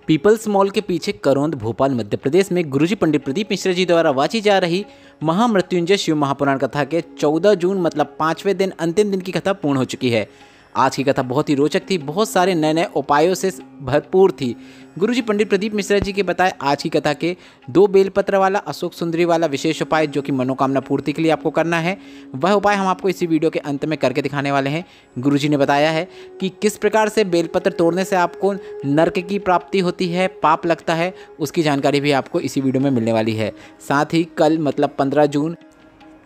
Peoples mall के पीछे करौंद भोपाल मध्य प्रदेश में गुरुजी पंडित प्रदीप मिश्रा जी द्वारा वाची जा रही महामृत्युंजय शिव महापुराण कथा के 14 जून मतलब 5वें दिन अंतिम दिन की कथा पूर्ण हो चुकी है। आज की कथा बहुत ही रोचक थी, बहुत सारे नए नए उपायों से भरपूर थी। गुरुजी पंडित प्रदीप मिश्रा जी के बताए आज की कथा के 2 बेलपत्र वाला अशोक सुंदरी वाला विशेष उपाय जो कि मनोकामना पूर्ति के लिए आपको करना है, वह उपाय हम आपको इसी वीडियो के अंत में करके दिखाने वाले हैं। गुरुजी ने बताया है कि किस प्रकार से बेलपत्र तोड़ने से आपको नरक की प्राप्ति होती है, पाप लगता है, उसकी जानकारी भी आपको इसी वीडियो में मिलने वाली है। साथ ही कल मतलब 15 जून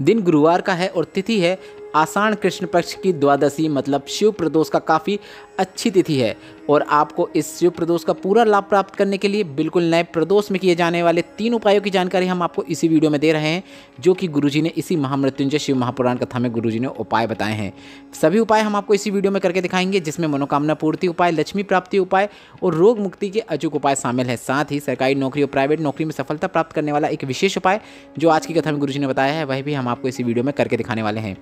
दिन गुरुवार का है और तिथि है आषाढ़ कृष्ण पक्ष की द्वादशी मतलब शिव प्रदोष का काफ़ी अच्छी तिथि है। और आपको इस शिव प्रदोष का पूरा लाभ प्राप्त करने के लिए बिल्कुल नए प्रदोष में किए जाने वाले 3 उपायों की जानकारी हम आपको इसी वीडियो में दे रहे हैं, जो कि गुरुजी ने इसी महामृत्युंजय शिव महापुराण कथा में गुरुजी ने उपाय बताए हैं। सभी उपाय हम आपको इसी वीडियो में करके दिखाएंगे, जिसमें मनोकामना पूर्ति उपाय, लक्ष्मी प्राप्ति उपाय और रोग मुक्ति के अचूक उपाय शामिल है। साथ ही सरकारी नौकरी और प्राइवेट नौकरी में सफलता प्राप्त करने वाला एक विशेष उपाय जो आज की कथा में गुरुजी ने बताया है, वह भी हम आपको इसी वीडियो में करके दिखाने वाले हैं।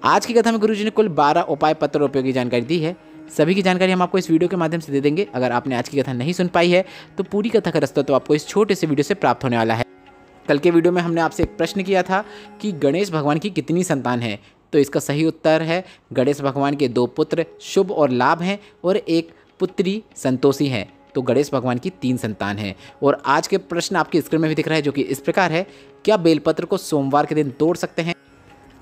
आज की कथा में गुरुजी ने कुल 12 उपाय पत्र और उपयोगी जानकारी दी है। सभी की जानकारी हम आपको इस वीडियो के माध्यम से दे देंगे। अगर आपने आज की कथा नहीं सुन पाई है तो पूरी कथा का रास्ता तो आपको इस छोटे से वीडियो से प्राप्त होने वाला है। कल के वीडियो में हमने आपसे एक प्रश्न किया था कि गणेश भगवान की कितनी संतान है, तो इसका सही उत्तर है गणेश भगवान के 2 पुत्र शुभ और लाभ हैं और 1 पुत्री संतोषी है। तो गणेश भगवान की 3 संतान हैं। और आज के प्रश्न आपकी स्क्रीन में भी दिख रहा है, जो कि इस प्रकार है, क्या बेलपत्र को सोमवार के दिन तोड़ सकते हैं?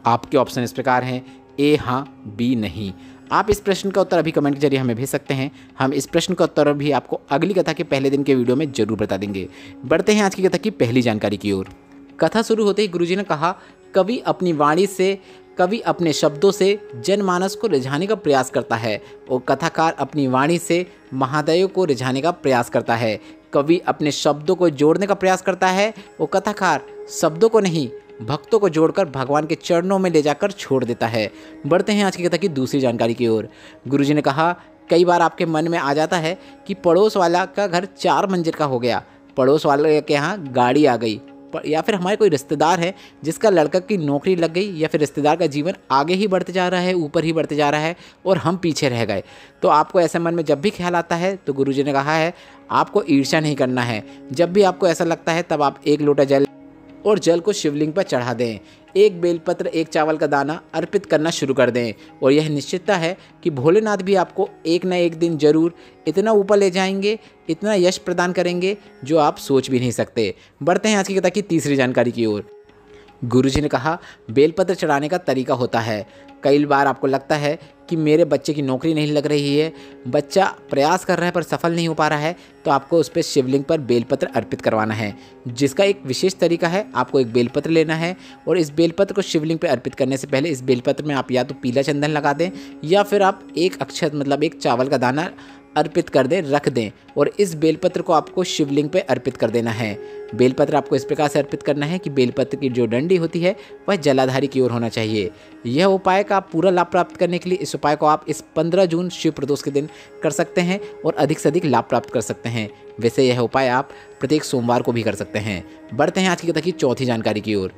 आपके ऑप्शन इस प्रकार हैं, ए हाँ, बी नहीं। आप इस प्रश्न का उत्तर अभी कमेंट के जरिए हमें भेज सकते हैं। हम इस प्रश्न का उत्तर भी आपको अगली कथा के पहले दिन के वीडियो में जरूर बता देंगे। बढ़ते हैं आज की कथा की पहली जानकारी की ओर। कथा शुरू होते ही गुरुजी ने कहा, कवि अपनी वाणी से, कवि अपने शब्दों से जनमानस को रिझाने का प्रयास करता है और कथाकार अपनी वाणी से महादेव को रिझाने का प्रयास करता है। कवि अपने शब्दों को जोड़ने का प्रयास करता है और कथाकार शब्दों को नहीं भक्तों को जोड़कर भगवान के चरणों में ले जाकर छोड़ देता है। बढ़ते हैं आज की कथा की दूसरी जानकारी की ओर। गुरुजी ने कहा, कई बार आपके मन में आ जाता है कि पड़ोस वाला का घर 4 मंजिल का हो गया, पड़ोस वाले के यहाँ गाड़ी आ गई, या फिर हमारे कोई रिश्तेदार है जिसका लड़का की नौकरी लग गई, या फिर रिश्तेदार का जीवन आगे ही बढ़ते जा रहा है, ऊपर ही बढ़ते जा रहा है और हम पीछे रह गए। तो आपको ऐसे मन में जब भी ख्याल आता है तो गुरुजी ने कहा है आपको ईर्ष्या नहीं करना है। जब भी आपको ऐसा लगता है तब आप 1 लोटा जल और जल को शिवलिंग पर चढ़ा दें, 1 बेलपत्र 1 चावल का दाना अर्पित करना शुरू कर दें और यह निश्चितता है कि भोलेनाथ भी आपको एक न एक दिन जरूर इतना ऊपर ले जाएंगे, इतना यश प्रदान करेंगे जो आप सोच भी नहीं सकते। बढ़ते हैं आज की कथा की तीसरी जानकारी की ओर। गुरुजी ने कहा, बेलपत्र चढ़ाने का तरीका होता है। कई बार आपको लगता है कि मेरे बच्चे की नौकरी नहीं लग रही है, बच्चा प्रयास कर रहा है पर सफल नहीं हो पा रहा है, तो आपको उस पर शिवलिंग पर बेलपत्र अर्पित करवाना है, जिसका एक विशेष तरीका है। आपको एक बेलपत्र लेना है और इस बेलपत्र को शिवलिंग पर अर्पित करने से पहले इस बेलपत्र में आप या तो पीला चंदन लगा दें या फिर आप 1 अक्षत मतलब 1 चावल का दाना अर्पित कर दें, रख दें और इस बेलपत्र को आपको शिवलिंग पे अर्पित कर देना है। बेलपत्र आपको इस प्रकार से अर्पित करना है कि बेलपत्र की जो डंडी होती है वह जलाधारी की ओर होना चाहिए। यह उपाय का पूरा लाभ प्राप्त करने के लिए इस उपाय को आप इस 15 जून शिव प्रदोष के दिन कर सकते हैं और अधिक से अधिक लाभ प्राप्त कर सकते हैं। वैसे यह उपाय आप प्रत्येक सोमवार को भी कर सकते हैं। बढ़ते हैं आज की कथा की चौथी जानकारी की ओर।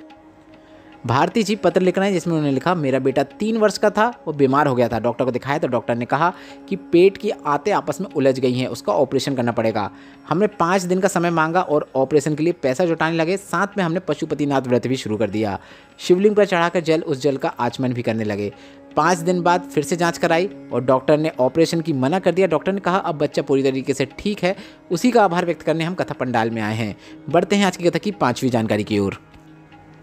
भारती जी पत्र लिख रहे हैं, जिसमें उन्होंने लिखा, मेरा बेटा 3 वर्ष का था, वो बीमार हो गया था, डॉक्टर को दिखाया तो डॉक्टर ने कहा कि पेट की आंतें आपस में उलझ गई हैं, उसका ऑपरेशन करना पड़ेगा। हमने 5 दिन का समय मांगा और ऑपरेशन के लिए पैसा जुटाने लगे। साथ में हमने पशुपतिनाथ व्रत भी शुरू कर दिया। शिवलिंग पर चढ़ाकर जल उस जल का आचमन भी करने लगे। 5 दिन बाद फिर से जाँच कराई और डॉक्टर ने ऑपरेशन की मना कर दिया। डॉक्टर ने कहा अब बच्चा पूरी तरीके से ठीक है। उसी का आभार व्यक्त करने हम कथा पंडाल में आए हैं। बढ़ते हैं आज की कथा की 5वीं जानकारी की ओर।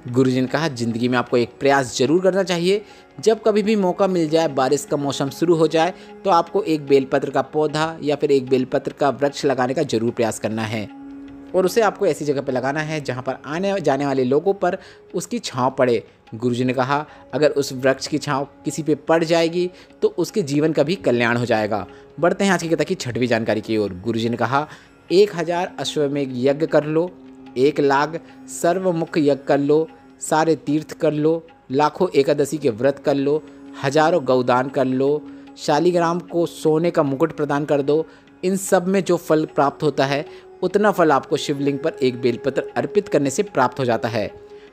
गुरुजी ने कहा, जिंदगी में आपको एक प्रयास जरूर करना चाहिए। जब कभी भी मौका मिल जाए, बारिश का मौसम शुरू हो जाए, तो आपको 1 बेलपत्र का पौधा या फिर 1 बेलपत्र का वृक्ष लगाने का जरूर प्रयास करना है और उसे आपको ऐसी जगह पर लगाना है जहां पर आने जाने वाले लोगों पर उसकी छांव पड़े। गुरुजी ने कहा, अगर उस वृक्ष की छांव किसी पे पड़ जाएगी तो उसके जीवन का भी कल्याण हो जाएगा। बढ़ते हैं आज की कथा की 6वीं जानकारी की ओर। गुरुजी ने कहा, 1000 अश्वमेघ यज्ञ कर लो, 1 लाख सर्वमुख यज्ञ कर लो, सारे तीर्थ कर लो, लाखों एकादशी के व्रत कर लो, हजारों गौदान कर लो, शालिग्राम को सोने का मुकुट प्रदान कर दो। इन सब में जो फल प्राप्त होता है उतना फल आपको शिवलिंग पर 1 बेलपत्र अर्पित करने से प्राप्त हो जाता है।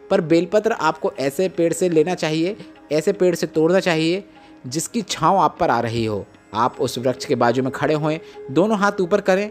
पर बेलपत्र आपको ऐसे पेड़ से लेना चाहिए, ऐसे पेड़ से तोड़ना चाहिए जिसकी छाँव आप पर आ रही हो। आप उस वृक्ष के बाजू में खड़े होएं, दोनों हाथ ऊपर करें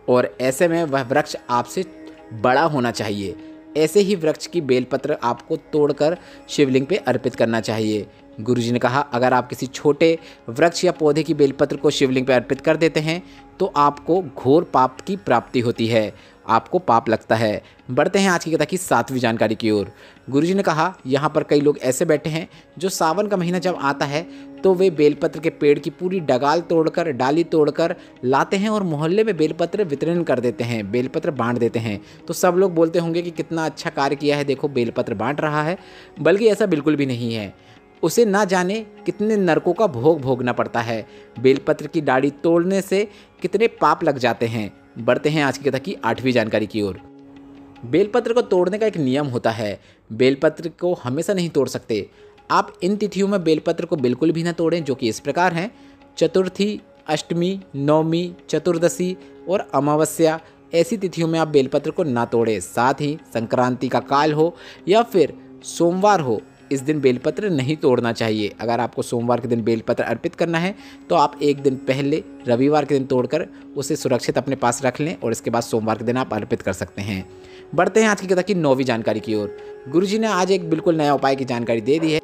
और ऐसे में वह वृक्ष आपसे बड़ा होना चाहिए। ऐसे ही वृक्ष की बेलपत्र आपको तोड़कर शिवलिंग पे अर्पित करना चाहिए। गुरुजी ने कहा, अगर आप किसी छोटे वृक्ष या पौधे की बेलपत्र को शिवलिंग पे अर्पित कर देते हैं तो आपको घोर पाप की प्राप्ति होती है, आपको पाप लगता है। बढ़ते हैं आज की कथा की 7वीं जानकारी की ओर। गुरुजी ने कहा, यहाँ पर कई लोग ऐसे बैठे हैं जो सावन का महीना जब आता है तो वे बेलपत्र के पेड़ की पूरी डगाल तोड़कर, डाली तोड़कर लाते हैं और मोहल्ले में बेलपत्र वितरण कर देते हैं, बेलपत्र बांट देते हैं। तो सब लोग बोलते होंगे कि कितना अच्छा कार्य किया है, देखो बेलपत्र बांट रहा है। बल्कि ऐसा बिल्कुल भी नहीं है। उसे ना जाने कितने नरकों का भोग भोगना पड़ता है। बेलपत्र की डाली तोड़ने से कितने पाप लग जाते हैं। बढ़ते हैं आज की कथा की 8वीं जानकारी की ओर। बेलपत्र को तोड़ने का एक नियम होता है। बेलपत्र को हमेशा नहीं तोड़ सकते। आप इन तिथियों में बेलपत्र को बिल्कुल भी ना तोड़ें, जो कि इस प्रकार हैं: चतुर्थी, अष्टमी, नवमी, चतुर्दशी और अमावस्या। ऐसी तिथियों में आप बेलपत्र को ना तोड़ें। साथ ही संक्रांति का काल हो या फिर सोमवार हो, इस दिन बेलपत्र नहीं तोड़ना चाहिए। अगर आपको सोमवार के दिन बेलपत्र अर्पित करना है तो आप एक दिन पहले रविवार के दिन तोड़कर उसे सुरक्षित अपने पास रख लें और इसके बाद सोमवार के दिन आप अर्पित कर सकते हैं। बढ़ते हैं आज की कथा की 9वीं जानकारी की ओर। गुरुजी ने आज एक बिल्कुल नया उपाय की जानकारी दे दी है।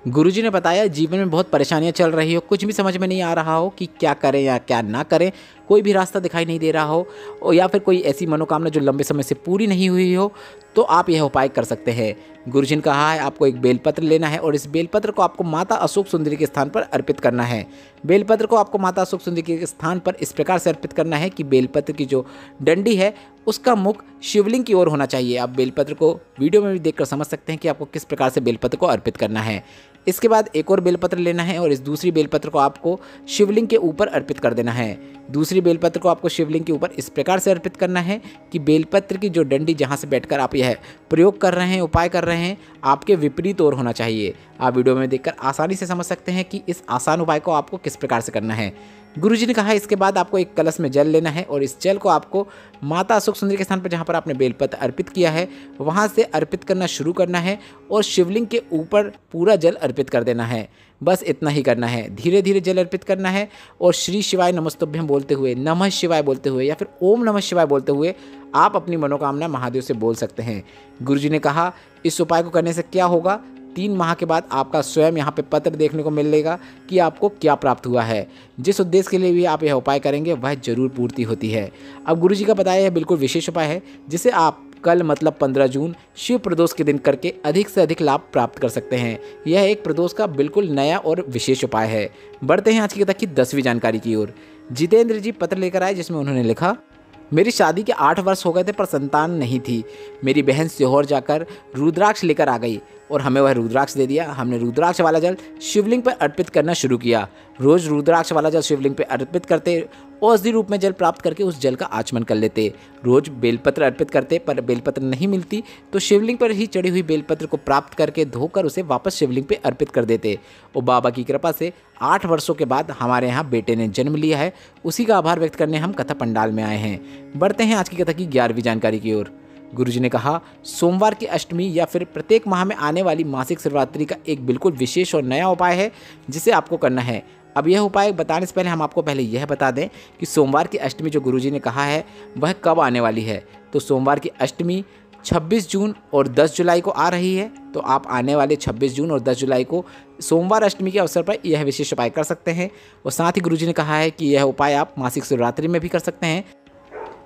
गुरुजी ने बताया, जीवन में बहुत परेशानियां चल रही हो, कुछ भी समझ में नहीं आ रहा हो कि क्या करें या क्या ना करें, कोई भी रास्ता दिखाई नहीं दे रहा हो, और या फिर कोई ऐसी मनोकामना जो लंबे समय से पूरी नहीं हुई हो, तो आप यह उपाय कर सकते हैं। गुरुजी ने कहा है, आपको एक बेलपत्र लेना है और इस बेलपत्र को आपको माता अशोक सुंदरी के स्थान पर अर्पित करना है। बेलपत्र को आपको माता अशोक सुंदरी के स्थान पर इस प्रकार से अर्पित करना है कि बेलपत्र की जो डंडी है उसका मुख शिवलिंग की ओर होना चाहिए। आप बेलपत्र को वीडियो में भी देखकर समझ सकते हैं कि आपको किस प्रकार से बेलपत्र को अर्पित करना है। इसके बाद एक और बेलपत्र लेना है और इस दूसरी बेलपत्र को आपको शिवलिंग के ऊपर अर्पित कर देना है। दूसरी बेलपत्र को आपको शिवलिंग के ऊपर इस प्रकार से अर्पित करना है कि बेलपत्र की जो डंडी जहाँ से बैठकर आप यह प्रयोग कर रहे हैं, उपाय कर रहे हैं, आपके विपरीत ओर होना चाहिए। आप वीडियो में देखकर आसानी से समझ सकते हैं कि इस आसान उपाय को आपको किस प्रकार से करना है। गुरुजी ने कहा, इसके बाद आपको एक कलश में जल लेना है और इस जल को आपको माता अशोक सुंदरी के स्थान पर जहाँ पर आपने बेलपत्र अर्पित किया है वहाँ से अर्पित करना शुरू करना है और शिवलिंग के ऊपर पूरा जल अर्पित कर देना है। बस इतना ही करना है। धीरे धीरे जल अर्पित करना है और श्री शिवाय नमस्तुभ्यम बोलते हुए, नमः शिवाय बोलते हुए या फिर ओम नमः शिवाय बोलते हुए आप अपनी मनोकामना महादेव से बोल सकते हैं। गुरुजी ने कहा, इस उपाय को करने से क्या होगा, 3 माह के बाद आपका स्वयं यहाँ पे पत्र देखने को मिलेगा कि आपको क्या प्राप्त हुआ है। जिस उद्देश्य के लिए भी आप यह उपाय करेंगे वह जरूर पूर्ति होती है। अब गुरुजी का बताया यह बिल्कुल विशेष उपाय है जिसे आप कल मतलब 15 जून शिव प्रदोष के दिन करके अधिक से अधिक लाभ प्राप्त कर सकते हैं। यह एक प्रदोष का बिल्कुल नया और विशेष उपाय है। बढ़ते हैं आज की कथा की 10वीं जानकारी की ओर। जितेंद्र जी पत्र लेकर आए जिसमें उन्होंने लिखा, मेरी शादी के 8 वर्ष हो गए थे पर संतान नहीं थी। मेरी बहन सीहोर जाकर रुद्राक्ष लेकर आ गई और हमें वह रुद्राक्ष दे दिया। हमने रुद्राक्ष वाला जल शिवलिंग पर अर्पित करना शुरू किया। रोज रुद्राक्ष वाला जल शिवलिंग पर अर्पित करते, औषधि रूप में जल प्राप्त करके उस जल का आचमन कर लेते। रोज बेलपत्र अर्पित करते पर बेलपत्र नहीं मिलती तो शिवलिंग पर ही चढ़ी हुई बेलपत्र को प्राप्त करके धोकर उसे वापस शिवलिंग पे अर्पित कर देते। और बाबा की कृपा से 8 वर्षों के बाद हमारे यहाँ बेटे ने जन्म लिया है। उसी का आभार व्यक्त करने हम कथा पंडाल में आए हैं। बढ़ते हैं आज की कथा की 11वीं जानकारी की ओर। गुरुजी ने कहा, सोमवार की अष्टमी या फिर प्रत्येक माह में आने वाली मासिक शिवरात्रि का एक बिल्कुल विशेष और नया उपाय है जिसे आपको करना है। अब यह उपाय बताने से पहले हम आपको पहले यह बता दें कि सोमवार की अष्टमी जो गुरुजी ने कहा है वह कब आने वाली है। तो सोमवार की अष्टमी 26 जून और 10 जुलाई को आ रही है। तो आप आने वाले 26 जून और 10 जुलाई को सोमवार अष्टमी के अवसर पर यह विशेष उपाय कर सकते हैं। और साथ ही गुरुजी ने कहा है कि यह उपाय आप मासिक शिवरात्रि में भी कर सकते हैं।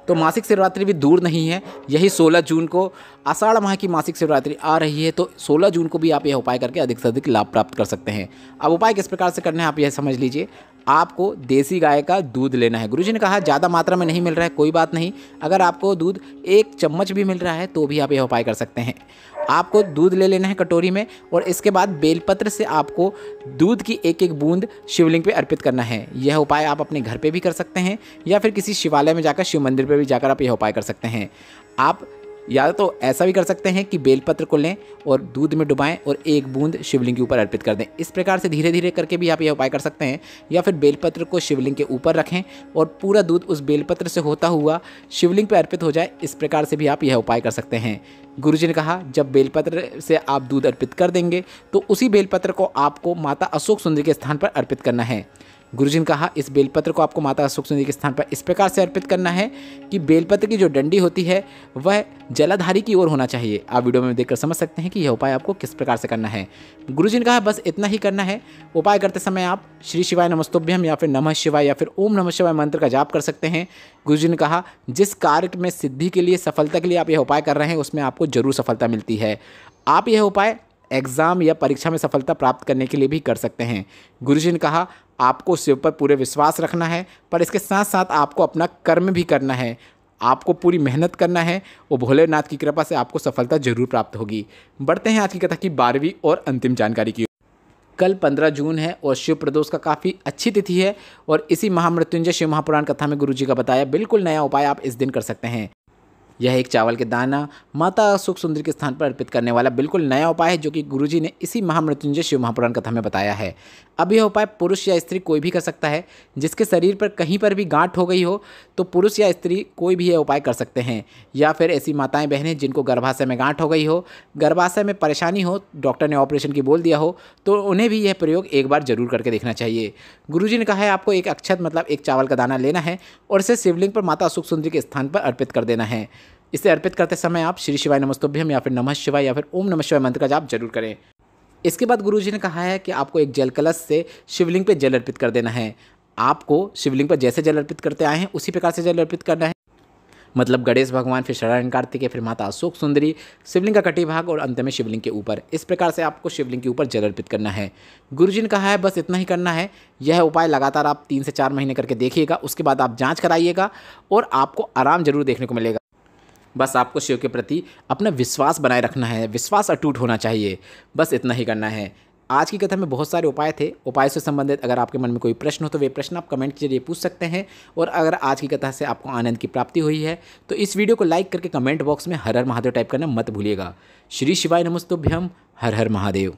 तो मासिक शिवरात्रि भी दूर नहीं है, यही 16 जून को आषाढ़ माह की मासिक शिवरात्रि आ रही है। तो 16 जून को भी आप यह उपाय करके अधिक से अधिक लाभ प्राप्त कर सकते हैं। अब उपाय किस प्रकार से करना है आप यह समझ लीजिए। आपको देसी गाय का दूध लेना है। गुरुजी ने कहा, ज़्यादा मात्रा में नहीं मिल रहा है कोई बात नहीं, अगर आपको दूध 1 चम्मच भी मिल रहा है तो भी आप यह उपाय कर सकते हैं। आपको दूध ले लेना है कटोरी में और इसके बाद बेलपत्र से आपको दूध की एक एक बूंद शिवलिंग पे अर्पित करना है। यह उपाय आप अपने घर पे भी कर सकते हैं या फिर किसी शिवालय में जाकर, शिव मंदिर पे भी जाकर आप यह उपाय कर सकते हैं। आप या तो ऐसा भी कर सकते हैं कि बेलपत्र को लें और दूध में डुबाएं और एक बूंद शिवलिंग के ऊपर अर्पित कर दें। इस प्रकार से धीरे धीरे करके भी आप यह उपाय कर सकते हैं। या फिर बेलपत्र को शिवलिंग के ऊपर रखें और पूरा दूध उस बेलपत्र से होता हुआ शिवलिंग पर अर्पित हो जाए। इस प्रकार से भी आप यह उपाय कर सकते हैं। गुरुजी ने कहा, जब बेलपत्र से आप दूध अर्पित कर देंगे तो उसी बेलपत्र को आपको माता अशोक सुंदरी के स्थान पर अर्पित करना है। गुरुजी ने कहा इस बेलपत्र को आपको माता अशोक सुंदरी के स्थान पर इस प्रकार से अर्पित करना है कि बेलपत्र की जो डंडी होती है वह जलाधारी की ओर होना चाहिए। आप वीडियो में देखकर समझ सकते हैं कि यह उपाय आपको किस प्रकार से करना है। गुरुजी ने कहा बस इतना ही करना है। उपाय करते समय आप श्री शिवाय नमस्तुभ्यम या फिर नमः शिवाय या फिर ओम नमः शिवाय मंत्र का जाप कर सकते हैं। गुरुजी ने कहा जिस कार्य में सिद्धि के लिए, सफलता के लिए आप यह उपाय कर रहे हैं उसमें आपको जरूर सफलता मिलती है। आप यह उपाय एग्ज़ाम या परीक्षा में सफलता प्राप्त करने के लिए भी कर सकते हैं। गुरुजी ने कहा आपको शिव पर पूरे विश्वास रखना है, पर इसके साथ साथ आपको अपना कर्म भी करना है, आपको पूरी मेहनत करना है और भोलेनाथ की कृपा से आपको सफलता जरूर प्राप्त होगी। बढ़ते हैं आज की कथा की 12वीं और अंतिम जानकारी की। कल 15 जून है और शिव प्रदोष का काफ़ी अच्छी तिथि है और इसी महामृत्युंजय शिव महापुराण कथा में गुरुजी का बताया बिल्कुल नया उपाय आप इस दिन कर सकते हैं। यह एक चावल के दाना माता अशोक सुंदरी के स्थान पर अर्पित करने वाला बिल्कुल नया उपाय है जो कि गुरुजी ने इसी महामृत्युंजय शिव महापुराण कथा में बताया है। अब यह उपाय पुरुष या स्त्री कोई भी कर सकता है। जिसके शरीर पर कहीं पर भी गांठ हो गई हो तो पुरुष या स्त्री कोई भी यह उपाय कर सकते हैं, या फिर ऐसी माताएं बहनें जिनको गर्भाशय में गांठ हो गई हो, गर्भाशय में परेशानी हो, डॉक्टर ने ऑपरेशन की बोल दिया हो, तो उन्हें भी यह प्रयोग एक बार जरूर करके देखना चाहिए। गुरुजी ने कहा है आपको एक अक्षत मतलब एक चावल का दाना लेना है और इसे शिवलिंग पर माता अशोक सुंदरी के स्थान पर अर्पित कर देना है। इसे अर्पित करते समय आप श्री शिवाय नमस्तुभ्यम या फिर नमः शिवाय या फिर ओम नमः शिवाय मंत्र का जाप जरूर करें। इसके बाद गुरुजी ने कहा है कि आपको एक जल कलश से शिवलिंग पे जल अर्पित कर देना है। आपको शिवलिंग पर जैसे जल अर्पित करते आए हैं उसी प्रकार से जल अर्पित करना है। मतलब गणेश भगवान, फिर शरण कार्तिकेय, फिर माता अशोक सुंदरी, शिवलिंग का कटी भाग और अंत में शिवलिंग के ऊपर, इस प्रकार से आपको शिवलिंग के ऊपर जल अर्पित करना है। गुरुजी ने कहा है बस इतना ही करना है। यह उपाय लगातार आप 3 से 4 महीने करके देखिएगा। उसके बाद आप जाँच कराइएगा और आपको आराम जरूर देखने को मिलेगा। बस आपको शिव के प्रति अपना विश्वास बनाए रखना है, विश्वास अटूट होना चाहिए। बस इतना ही करना है। आज की कथा में बहुत सारे उपाय थे। उपाय से संबंधित अगर आपके मन में कोई प्रश्न हो तो वे प्रश्न आप कमेंट के जरिए पूछ सकते हैं। और अगर आज की कथा से आपको आनंद की प्राप्ति हुई है तो इस वीडियो को लाइक करके कमेंट बॉक्स में हर हर महादेव टाइप करना मत भूलिएगा। श्री शिवाय नमस्तुभ्यम। हर हर महादेव।